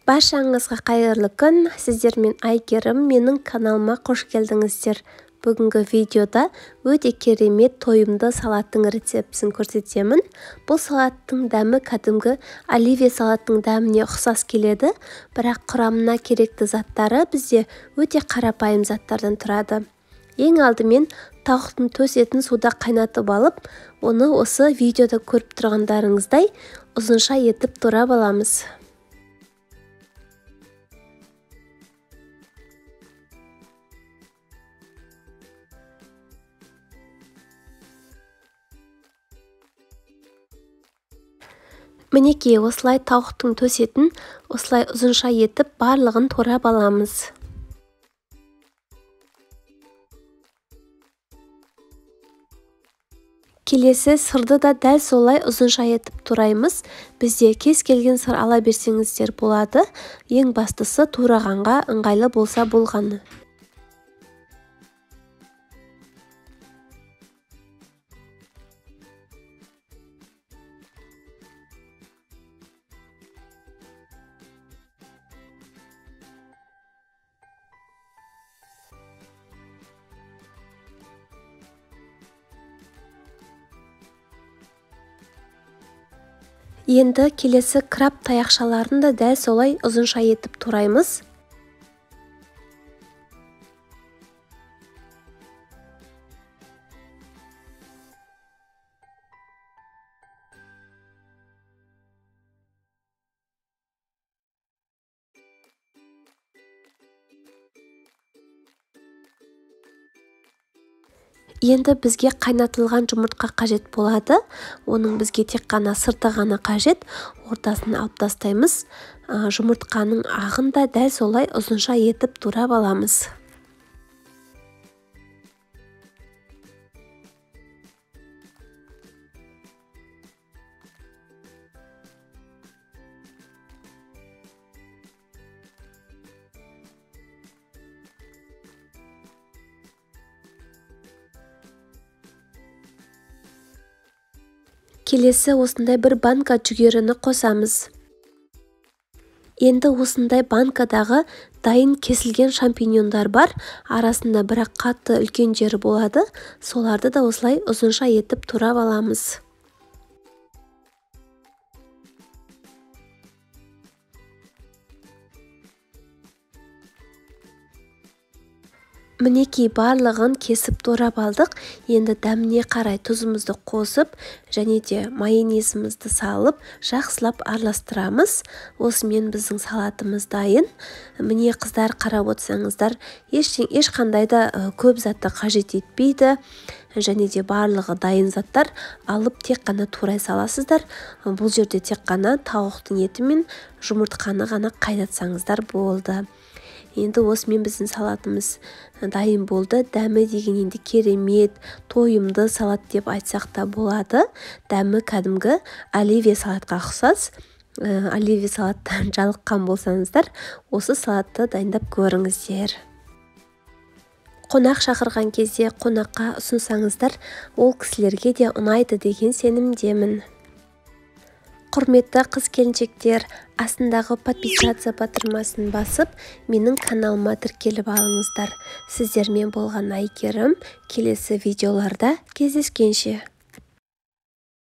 Баршаңызға қайырлы күн, сіздермен Айгерім, менің каналыма қош келдіңіздер. Бүгінгі видеода өте керемет тойымды салаттың рецептісін көрсетемін. Бұл салаттың дәмі кәдімгі оливье салаттың дәміне ұқсас келеді, бірақ құрамына керекті заттары бізде өте қарапайым заттардан тұрады. Ең алдымен тауықтың төс етін суда қайнатып алып, оны осы видеода көріп тұрғандарыңыздай ұзынша етіп турап аламыз. Мінекей, осылай тауықтың төс етін осылай ұзынша етіп барлығын турап аламыз. Келесі сырды да дәл солай ұзынша етіп тураймыз. Бізде кез келген сыр ала берсеңіздер болады. Ең бастысы турағанға ыңғайлы болса болғаны. Енді келесі краб таяқшаларын да дәл солай ұзынша етіп тураймыз. Енді бізге қайнатылған жұмыртқа қажет болады. Оның бізге тек қана сырты ғана қажет. Ортасын алып тастаймыз. Жұмыртқаның ағын да дәл солай ұзынша етіп турап аламыз. Келесі осындай бір банка жүгеріні қосамыз. Енді осындай банкадағы дайын кесілген шампиньондар бар. Арасында бірақ қатты үлкен жері болады. Соларды да осылай ұзынша етіп турап аламыз. Мінекей, барлығын кесіп турап алдық. Енді дәміне қарай тұзымызды қосып, және де майонезімізді салып, жақсылап араластырамыз. Осымен біздің салатымыз дайын. Міне қыздар, қарап отырсаңыздар, ешқандай да көп затты қажет етпейді. Және де барлығы дайын заттар, алып тек қана турай саласыздар. Бұл жерде тек қана тауықтың еті мен жұмыртқаны ғана қайнатсаңыздар болды. Енді осымен біздің салатымыз дайын болды. Дәмі деген енді керемет, тойымды салат деп айтсақ та болады. Дәмі кәдімгі оливье салатқа ұқсас. Оливье салаттан жалыққан болсаңыздар, осы салатты дайындап көріңіздер. Қонақ шақырған кезде қонаққа ұсынсаңыздар, ол кісілерге де ұнайды деген сенімдемін. Құрметті қыз-келіншектер, астындағы подписаться батырмасын басып, менің каналыма тіркеліп алыңыздар. Сіздермен болған Айгерім, келесі видеоларда кездескенше.